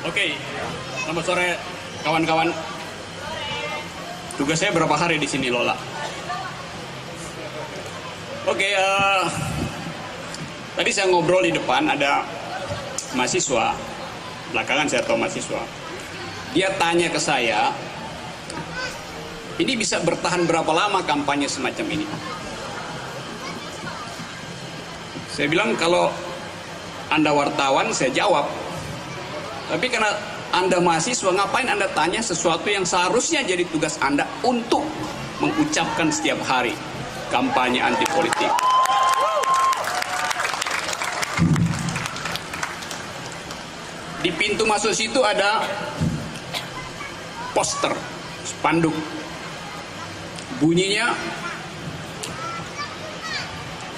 Oke, selamat sore kawan-kawan. Tugas saya berapa hari di sini, Lola? Oke, tadi saya ngobrol di depan, ada mahasiswa, belakangan saya tahu mahasiswa. Dia tanya ke saya, ini bisa bertahan berapa lama kampanye semacam ini? Saya bilang kalau Anda wartawan, saya jawab. Tapi karena Anda mahasiswa, ngapain Anda tanya sesuatu yang seharusnya jadi tugas Anda untuk mengucapkan setiap hari kampanye anti politik. Di pintu masuk situ ada poster, spanduk. Bunyinya,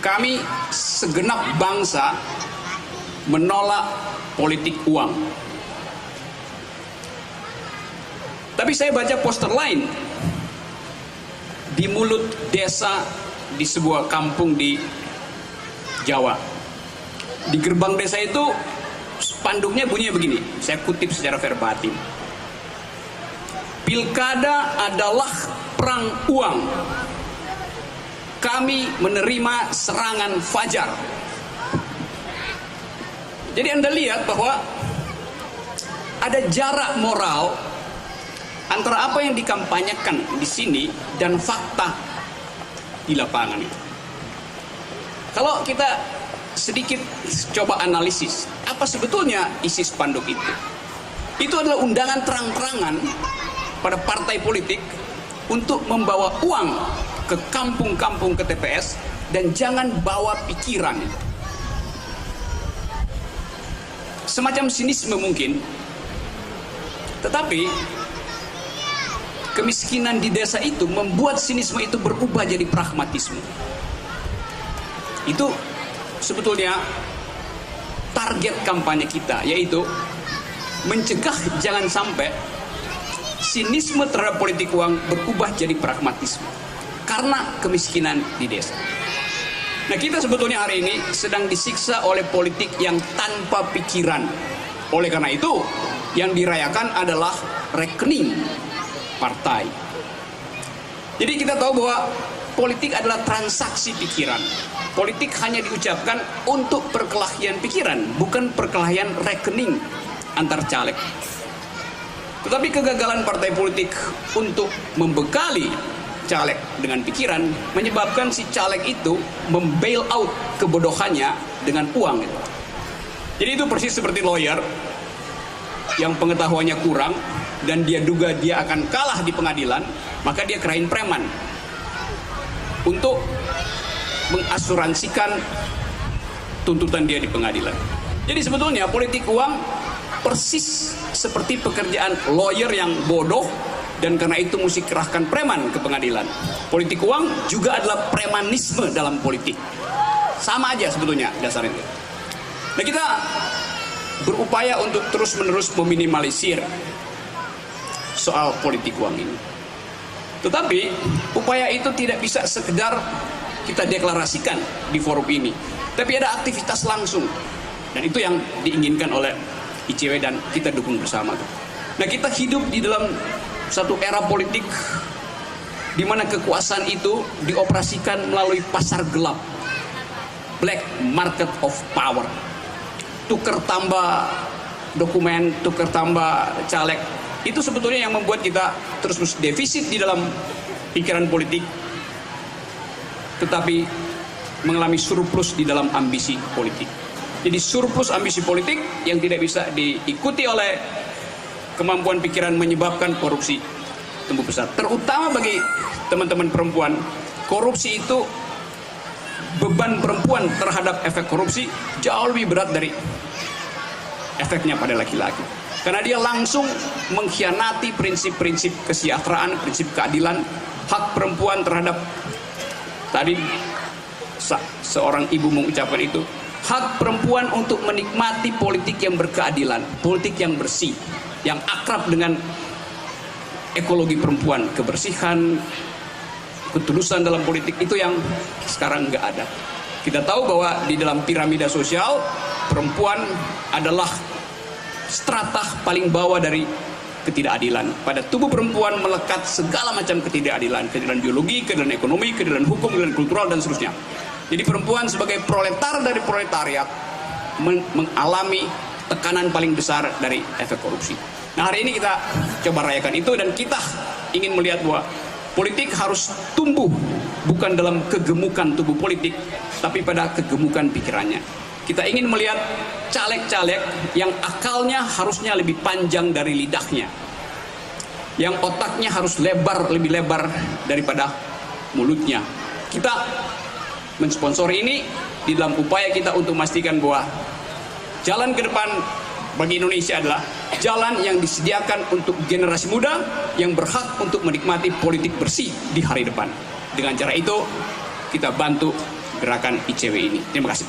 kami segenap bangsa menolak politik uang. Tapi saya baca poster lain di mulut desa di sebuah kampung di Jawa. Di gerbang desa itu spanduknya bunyinya begini, saya kutip secara verbatim. Pilkada adalah perang uang. Kami menerima serangan fajar. Jadi Anda lihat bahwa ada jarak moral antara apa yang dikampanyekan di sini dan fakta di lapangan itu. Kalau kita sedikit coba analisis, apa sebetulnya isi spanduk itu? Itu adalah undangan terang-terangan pada partai politik untuk membawa uang ke kampung-kampung ke TPS dan jangan bawa pikiran. Semacam sinisme mungkin, tetapi kemiskinan di desa itu membuat sinisme itu berubah jadi pragmatisme. Itu sebetulnya target kampanye kita, yaitu mencegah jangan sampai sinisme terhadap politik uang berubah jadi pragmatisme karena kemiskinan di desa. Nah, kita sebetulnya hari ini sedang disiksa oleh politik yang tanpa pikiran. Oleh karena itu, yang dirayakan adalah rekening partai. Jadi kita tahu bahwa politik adalah transaksi pikiran. Politik hanya diucapkan untuk perkelahian pikiran, bukan perkelahian rekening antar caleg. Tetapi kegagalan partai politik untuk membekali caleg dengan pikiran menyebabkan si caleg itu membail out kebodohannya dengan uang. Jadi itu persis seperti lawyer yang pengetahuannya kurang dan dia duga dia akan kalah di pengadilan, maka dia kerahin preman untuk mengasuransikan tuntutan dia di pengadilan. Jadi sebetulnya politik uang persis seperti pekerjaan lawyer yang bodoh, dan karena itu mesti kerahkan preman ke pengadilan. Politik uang juga adalah premanisme dalam politik. Sama aja sebetulnya dasarnya. Nah, kita berupaya untuk terus-menerus meminimalisir soal politik uang ini. Tetapi upaya itu tidak bisa sekedar kita deklarasikan di forum ini, tapi ada aktivitas langsung. Dan itu yang diinginkan oleh ICW dan kita dukung bersama. Nah, kita hidup di dalam satu era politik di mana kekuasaan itu dioperasikan melalui pasar gelap, black market of power. Tukar tambah dokumen, tukar tambah caleg, itu sebetulnya yang membuat kita terus defisit di dalam pikiran politik, tetapi mengalami surplus di dalam ambisi politik. Jadi surplus ambisi politik yang tidak bisa diikuti oleh kemampuan pikiran menyebabkan korupsi tumbuh besar. Terutama bagi teman-teman perempuan, korupsi itu, beban perempuan terhadap efek korupsi jauh lebih berat dari efeknya pada laki-laki. Karena dia langsung mengkhianati prinsip-prinsip kesejahteraan, prinsip keadilan, hak perempuan terhadap, tadi seorang ibu mengucapkan itu, hak perempuan untuk menikmati politik yang berkeadilan, politik yang bersih, yang akrab dengan ekologi perempuan, kebersihan, ketulusan dalam politik, itu yang sekarang nggak ada. Kita tahu bahwa di dalam piramida sosial perempuan adalah strata paling bawah dari ketidakadilan. Pada tubuh perempuan melekat segala macam ketidakadilan, ketidakadilan biologi, ketidakadilan ekonomi, ketidakadilan hukum, ketidakadilan kultural, dan seterusnya. Jadi perempuan sebagai proletar dari proletariat mengalami tekanan paling besar dari efek korupsi. Nah, hari ini kita coba rayakan itu, dan kita ingin melihat bahwa politik harus tumbuh bukan dalam kegemukan tubuh politik, tapi pada kegemukan pikirannya. Kita ingin melihat caleg-caleg yang akalnya harusnya lebih panjang dari lidahnya, yang otaknya harus lebar, lebih lebar daripada mulutnya. Kita mensponsori ini di dalam upaya kita untuk memastikan bahwa jalan ke depan bagi Indonesia adalah jalan yang disediakan untuk generasi muda yang berhak untuk menikmati politik bersih di hari depan. Dengan cara itu kita bantu gerakan ICW ini. Terima kasih.